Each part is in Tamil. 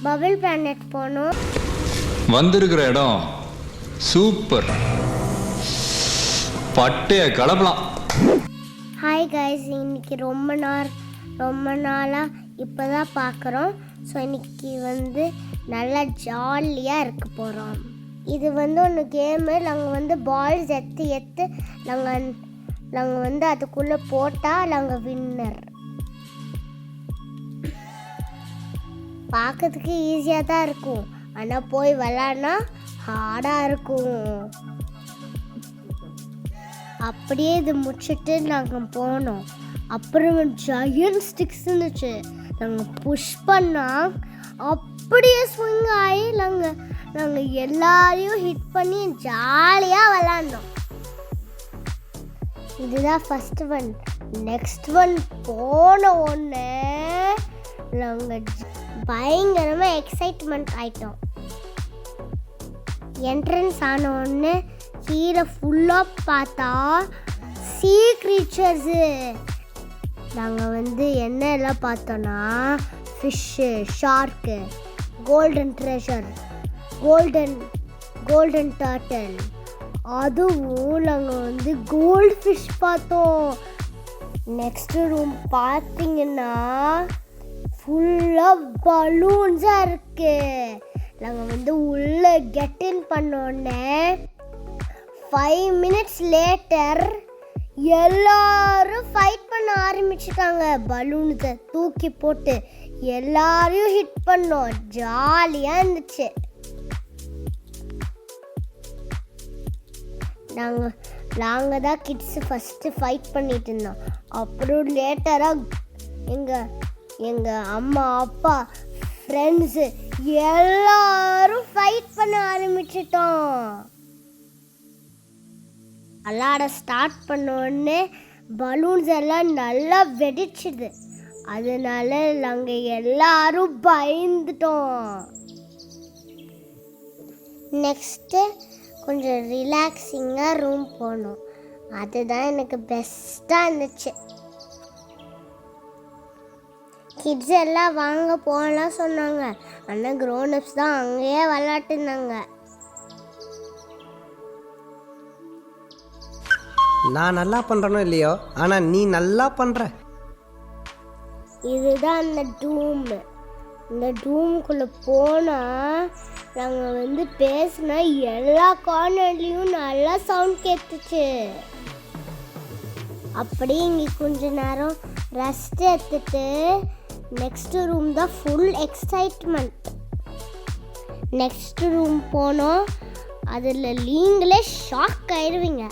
பபிள் பிளானட் போனோம். வந்திருக்கிற இடம் சூப்பர், பட்டைய கலப்பலாம். ஹாய் கைஸ், இன்னைக்கு ரொம்ப நாளாக இப்போ தான் பார்க்குறோம். ஸோ இன்னைக்கு நல்லா ஜாலியாக இருக்க போகிறோம். இது ஒன்று கேமு. நாங்கள் பால்ஸ் எடுத்து நாங்கள் அதுக்குள்ளே போட்டால் நாங்கள் வின்னர். பார்க்கறதுக்கு ஈஸியாக தான் இருக்கும், ஆனால் போய் விளாட்னா ஹார்டாக இருக்கும். அப்படியே இது முடிச்சுட்டு நாங்கள் போனோம். அப்புறம் ஜயன்ட் ஸ்டிக்ஸ் இருந்துச்சு. நாங்கள் புஷ் பண்ணால் அப்படியே ஸ்விங் ஆகி நாங்கள் எல்லாரையும் ஹிட் பண்ணி ஜாலியாக விளாண்டோம். இதுதான் ஃபஸ்ட்டு ஒன். நெக்ஸ்ட் ஒன் போன ஒன்று நாங்கள் பயங்கரமாக எக்ஸைட்மெண்ட் ஆகிட்டோம். என்ட்ரன்ஸ் ஆன ஒன்று கீழே ஃபுல்லாக பார்த்தா சீ க்ரீச்சர்ஸு. நாங்கள் என்ன எல்லாம் பார்த்தோன்னா fish, shark, golden treasure, golden turtle, அதுவும் நாங்கள் கோல்டு ஃபிஷ் பார்த்தோம். நெக்ஸ்ட்டு ரூம் பார்த்தீங்கன்னா ஃபுல்லாக பலூன்ஸாக இருக்குது. நாங்கள் உள்ளே கெட்டின் பண்ணோடனே 5 minutes லேட்டர் எல்லாரும் ஃபைட் பண்ண ஆரம்பிச்சிட்டாங்க. பலூன்ஸை தூக்கி போட்டு எல்லாரையும் ஹிட் பண்ணோம். ஜாலியாக இருந்துச்சு. நாங்கள் தான் கிட்ஸு ஃபஸ்ட்டு ஃபைட் பண்ணிட்டு இருந்தோம். அப்புறம் லேட்டராக எங்கள் அம்மா, அப்பா, ஃப்ரெண்ட்ஸு எல்லாரும் ஃபைட் பண்ண ஆரம்பிச்சிட்டோம். விளாட ஸ்டார்ட் பண்ண உடனே பலூன்ஸ் எல்லாம் நல்லா வெடிச்சுது. அதனால நாங்கள் எல்லாரும் பயந்துட்டோம். நெக்ஸ்ட்டு கொஞ்சம் ரிலாக்ஸிங்காக ரூம் போனோம். அதுதான் எனக்கு பெஸ்ட்டாக இருந்துச்சு. கிட்ஸ் எல்லாம் வாங்க போகலாம் சொன்னாங்க, ஆனால் க்ரோனப்ஸ் தான் அங்கேயே விளாட்டுனாங்க. நான் நல்லா பண்ணுறனோ இல்லையோ, ஆனால் நீ நல்லா பண்ணுற. இதுதான் அந்த டூமு. இந்த டூமுக்குள்ளே போனால் நாங்கள் பேசினா எல்லா கார்னர்லேயும் நல்லா சவுண்ட் கேட்டுச்சு. அப்படியே இங்கே கொஞ்ச நேரம் ரெஸ்ட் எடுத்துட்டு நெக்ஸ்ட் ரூம் தான் ஃபுல் எக்ஸைட்மெண்ட். நெக்ஸ்ட் ரூம் போனோம். அதில் நீங்களே ஷாக் ஆயிடுவீங்க.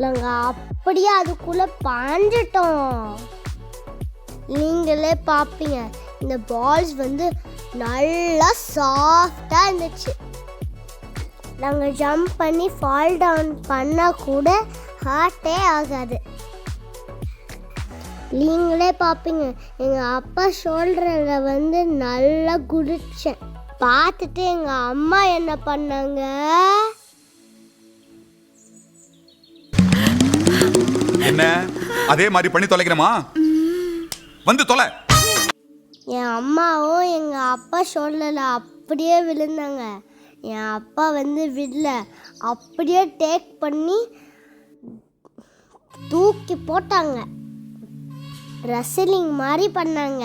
நாங்கள் அப்படியே அதுக்குள்ளே பாஞ்சிட்டோம். நீங்களே பார்ப்பீங்க. இந்த பால்ஸ் நல்லா சாஃப்டாக இருந்துச்சு. நாங்கள் ஜம்ப் பண்ணி ஃபால் டவுன் பண்ணால் கூட ஹார்ட்டே ஆகாது. நீங்களே பார்ப்பீங்க. எங்கள் அப்பா ஷோல்டரில் நல்லா குடித்தேன். பார்த்துட்டு எங்கள் அம்மா என்ன பண்ணாங்க, என்ன அதே மாதிரி பண்ணி தொலைக்கிறமா, வந்து தொலை. என் அம்மாவும் எங்கள் அப்பா ஷோல்டரில் அப்படியே விழுந்தாங்க. என் அப்பா விடல, அப்படியே டேக் பண்ணி தூக்கி போட்டாங்க. ரெஸ்லிங் மாதிரி பண்ணாங்க.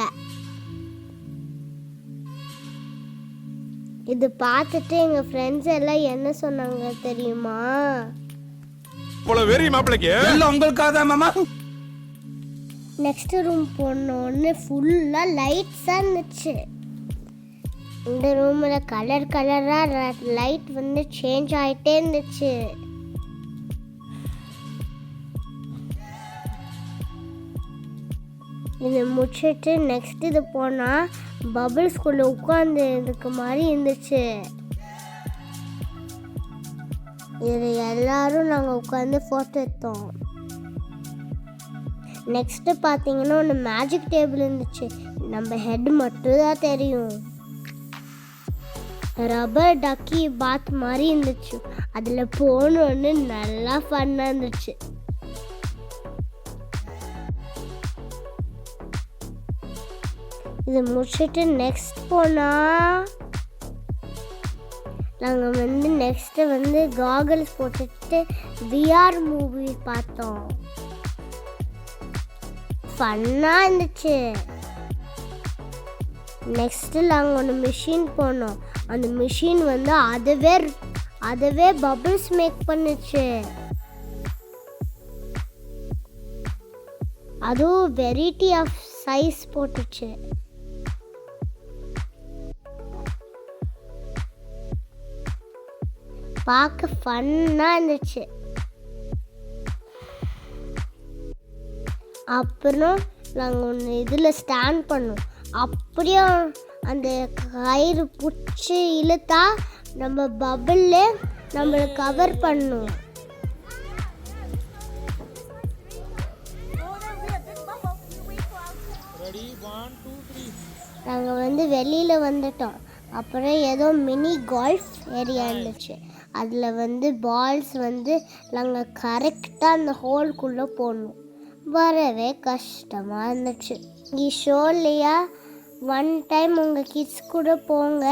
இது பார்த்துட்டு எங்கள் ஃப்ரெண்ட்ஸ் எல்லாம் என்ன சொன்னாங்க தெரியுமா? நெக்ஸ்ட் ரூம் போனோன்னு ஃபுல்லாக லைட்ஸாக இருந்துச்சு. இந்த ரூமில் கலராக லைட் சேஞ்ச் ஆகிட்டே இருந்துச்சு. இது முடிச்சுட்டு நெக்ஸ்ட் இது போனால் பபிள்ஸ்குள்ளே உட்காந்து இதுக்கு மாதிரி இருந்துச்சு. இதில் எல்லாரும் நாங்கள் உட்காந்து ஃபோட்டோ எடுத்தோம். நெக்ஸ்ட்டு பார்த்தீங்கன்னா ஒன்று மேஜிக் டேபிள் இருந்துச்சு. நம்ம ஹெட் மட்டும் தான் தெரியும். ரப்பர் டக்கி பாத் மாதிரி இருந்துச்சு. அதில் போனோன்னு நல்லா ஃபன்னாக இருந்துச்சு. இது முடிச்சுட்டு நெக்ஸ்ட் போனால் நாங்கள் வந்து நெக்ஸ்ட்டு வந்து காகல்ஸ் போட்டுட்டு விஆர் மூவி பார்த்தோம். ஃபன்னாக இருந்துச்சு. நெக்ஸ்ட்டு நாங்கள் ஒன்று மிஷின் போனோம். அந்த மிஷின் வந்து அதுவே பபிள்ஸ் மேக் பண்ணுச்சு. அதுவும் வெரைட்டி ஆஃப் சைஸ் போட்டுச்சு. பார்க்க ஃபன்னாக இருந்துச்சு. அப்புறம் நாங்கள் ஒன்று இதில் ஸ்டாண்ட் பண்ணோம். அப்படியே அந்த கயிறு பிடிச்சி இழுத்தா நம்ம பபிள்ல நம்மளை கவர் பண்ணும். நாங்கள் வந்து வெளியில் வந்துட்டோம். அப்புறம் ஏதோ மினி கால்ஃப் ஏரியா இருந்துச்சு. அதில் வந்து பால்ஸ் வந்து நாங்கள் கரெக்டாக அந்த ஹோல்குள்ளே போடணும். வரவே கஷ்டமாக இருந்துச்சு. ஷோலையா ஒன் டைம் உங்கள் கிட்ஸ் கூட போங்க,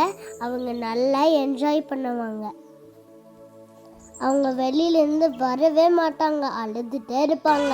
அவங்க நல்லா என்ஜாய் பண்ணுவாங்க. அவங்க வெளியிலேருந்து வரவே மாட்டாங்க, அழுதுகிட்டே இருப்பாங்க.